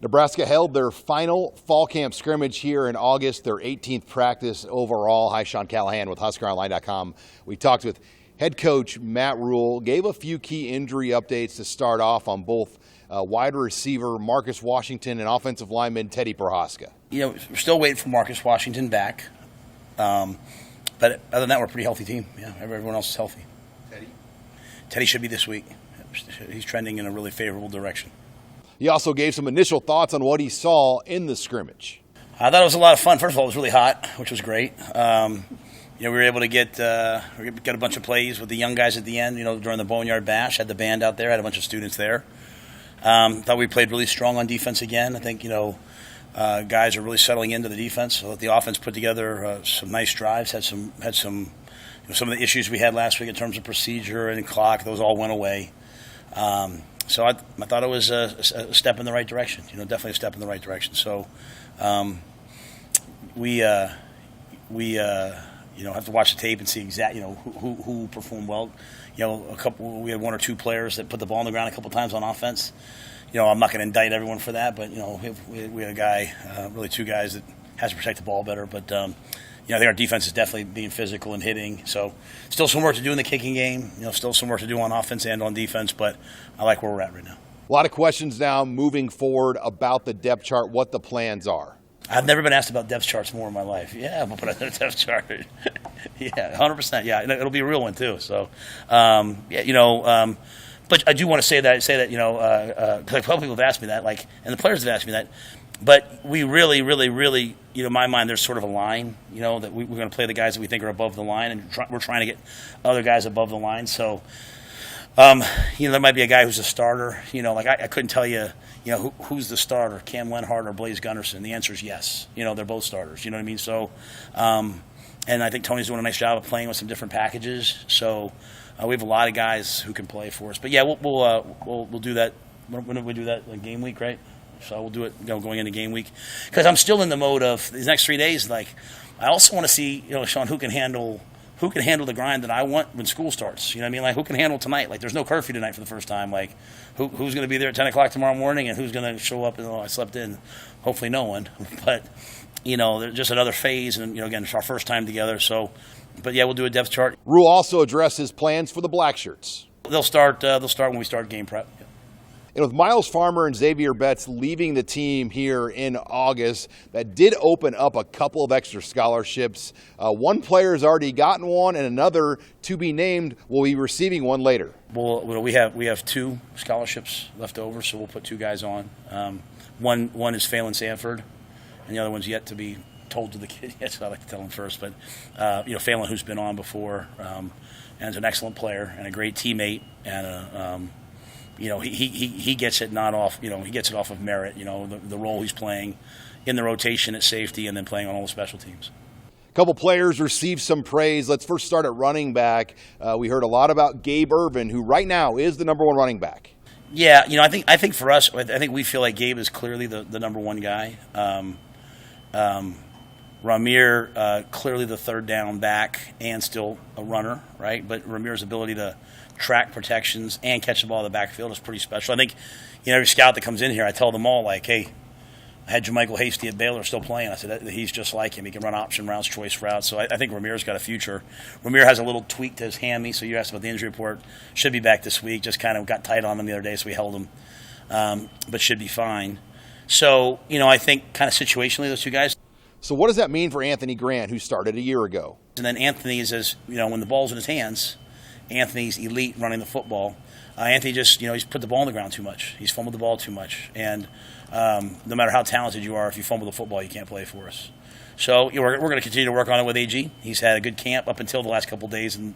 Nebraska held their final fall camp scrimmage here in August, their 18th practice overall. Hi, Sean Callahan with HuskerOnline.com. We talked with head coach Matt Rule, gave a few key injury updates to start off on both wide receiver Marcus Washington and offensive lineman Teddy Prohaska. We're still waiting for Marcus Washington back. But other than that, we're a pretty healthy team. Yeah, everyone else is healthy. Teddy should be this week. He's trending in a really favorable direction. He also gave some initial thoughts on what he saw in the scrimmage. I thought it was a lot of fun. First of all, it was really hot, which was great. We were able to get a bunch of plays with the young guys at the end. During the Boneyard Bash, had the band out there, had a bunch of students there. Thought we played really strong on defense again. I think guys are really settling into the defense. So the offense put together some nice drives. Had some some of the issues we had last week in terms of procedure and clock. Those all went away. So I thought it was a step in the right direction. Definitely a step in the right direction. So we have to watch the tape and see exactly who performed well. We had one or two players that put the ball on the ground a couple times on offense. I'm not going to indict everyone for that, but we had a guy, really two guys that has to protect the ball better. But I think our defense is definitely being physical and hitting. So still some work to do in the kicking game. Still some work to do on offense and on defense. But I like where we're at right now. A lot of questions now moving forward about the depth chart, what the plans are. I've never been asked about depth charts more in my life. Yeah, I'm going to put out a depth chart. Yeah, 100%. Yeah, it'll be a real one too. So, but I do want to say that because a couple people have asked me that, and the players have asked me that. But we really, in my mind, there's sort of a line, that we're going to play the guys that we think are above the line, and we're trying to get other guys above the line. So, there might be a guy who's a starter. I couldn't tell you, who's the starter, Cam Lenhart or Blaise Gunnerson. The answer is yes. They're both starters. You know what I mean? So, and I think Tony's doing a nice job of playing with some different packages. So, we have a lot of guys who can play for us. But yeah, we'll do that. When do we do that? Like game week, right? So we'll do it going into game week, because I'm still in the mode of these next 3 days. I also want to see, Sean, who can handle the grind that I want when school starts. You know what I mean? Who can handle tonight? There's no curfew tonight for the first time. Who's going to be there at 10 o'clock tomorrow morning, and who's going to show up and I slept in? Hopefully no one. But there's just another phase, and again, it's our first time together. So, but yeah, we'll do a depth chart. Rule also addresses plans for the Black Shirts. They'll start when we start game prep. And with Miles Farmer and Xavier Betts leaving the team here in August, that did open up a couple of extra scholarships. One player has already gotten one, and another, to be named, will be receiving one later. Well, we have two scholarships left over, so we'll put two guys on. One is Phelan Sanford, and the other one's yet to be told to the kid yet, so I like to tell him first. But Phelan, who's been on before, and is an excellent player and a great teammate, and he gets it not off. He gets it off of merit. The role he's playing in the rotation at safety, and then playing on all the special teams. A couple players received some praise. Let's first start at running back. We heard a lot about Gabe Ervin, who right now is the number one running back. Yeah, I think for us, I think we feel like Gabe is clearly the number one guy. Ramir, clearly the third down back and still a runner, right? But Ramir's ability to track protections and catch the ball in the backfield is pretty special. I think, every scout that comes in here, I tell them all, hey, I had Jermichael Hasty at Baylor still playing. I said, he's just like him. He can run option routes, choice routes. So I think Ramir's got a future. Ramir has a little tweak to his hammy, so you asked about the injury report. Should be back this week. Just kind of got tight on him the other day, so we held him. But should be fine. So, I think kind of situationally, those two guys. So what does that mean for Anthony Grant, who started a year ago? And then Anthony's, when the ball's in his hands, Anthony's elite running the football. Anthony just, he's put the ball on the ground too much. He's fumbled the ball too much. And no matter how talented you are, if you fumble the football, you can't play for us. So we're going to continue to work on it with AG. He's had a good camp up until the last couple of days and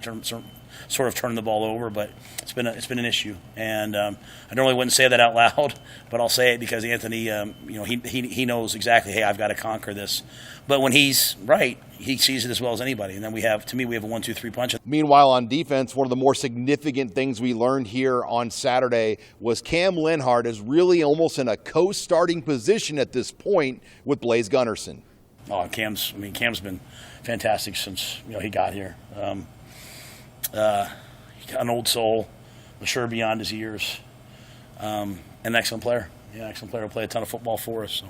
sort of turning the ball over, but it's been an issue. And I normally wouldn't say that out loud, but I'll say it because Anthony, he knows exactly, hey, I've got to conquer this. But when he's right, he sees it as well as anybody. And then we have a 1-2-3 punch. Meanwhile, on defense, one of the more significant things we learned here on Saturday was Cam Lenhart is really almost in a co-starting position at this point with Blaise Gunnerson. Oh, Cam's been fantastic since he got here. An old soul, mature beyond his years, an excellent player. Yeah, excellent player. Play a ton of football for us. So.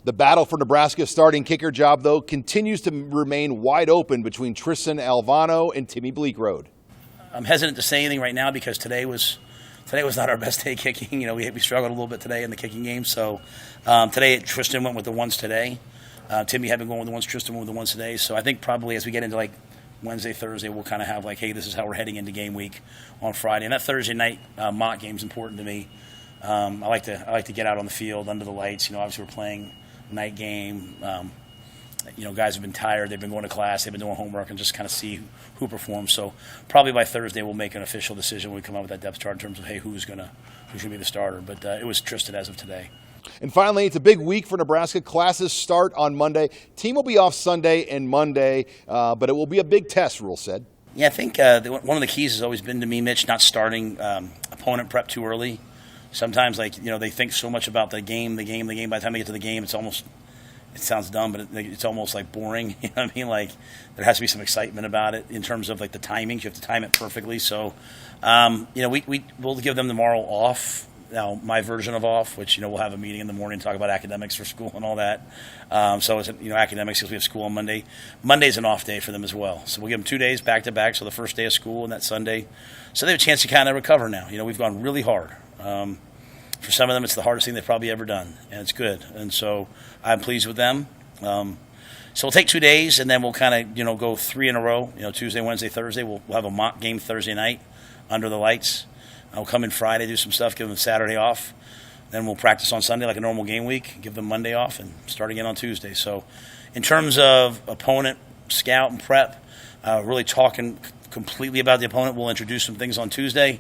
The battle for Nebraska's starting kicker job, though, continues to remain wide open between Tristan Alvano and Timmy Bleekrode. I'm hesitant to say anything right now because today was not our best day kicking. You know, we struggled a little bit today in the kicking game. So today Tristan went with the ones today. Timmy had been going with the ones. Tristan went with the ones today. So I think probably as we get into like Wednesday, Thursday, we'll kind of have like, hey, this is how we're heading into game week on Friday. And that Thursday night mock game is important to me. I like to get out on the field under the lights. You know, obviously we're playing night game. You know, guys have been tired. They've been going to class. They've been doing homework and just kind of see who performs. So probably by Thursday we'll make an official decision when we come up with that depth chart in terms of, hey, who's gonna be the starter. But it was Tristan as of today. And finally, it's a big week for Nebraska. Classes start on Monday. Team will be off Sunday and Monday, but it will be a big test, Rule said. Yeah, I think one of the keys has always been to me, Mitch, not starting opponent prep too early. Sometimes, like, you know, they think so much about the game. By the time they get to the game, it sounds dumb, but it's almost like boring. You know what I mean? Like, there has to be some excitement about it in terms of like the timings. You have to time it perfectly. So, you know, we'll give them tomorrow off. Now, my version of off, which, you know, we'll have a meeting in the morning to talk about academics for school and all that. So it's, you know, academics because we have school on Monday. Monday's an off day for them as well. So we'll give them 2 days back to back. So the first day of school and that Sunday. So they have a chance to kind of recover now. You know, we've gone really hard. For some of them, it's the hardest thing they've probably ever done, and it's good. And so I'm pleased with them. So we'll take 2 days, and then we'll kind of, you know, go 3 in a row. You know, Tuesday, Wednesday, Thursday. We'll have a mock game Thursday night under the lights. I'll come in Friday, do some stuff, give them Saturday off. Then we'll practice on Sunday like a normal game week, give them Monday off, and start again on Tuesday. So in terms of opponent, scout, and prep, really talking completely about the opponent. We'll introduce some things on Tuesday,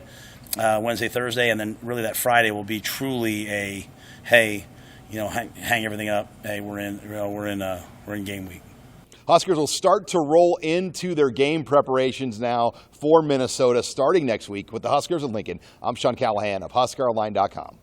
Wednesday, Thursday, and then really that Friday will be truly a, hey, you know, hang everything up. Hey, we're in game week. Huskers will start to roll into their game preparations now for Minnesota starting next week with the Huskers of Lincoln. I'm Sean Callahan of HuskerOnline.com.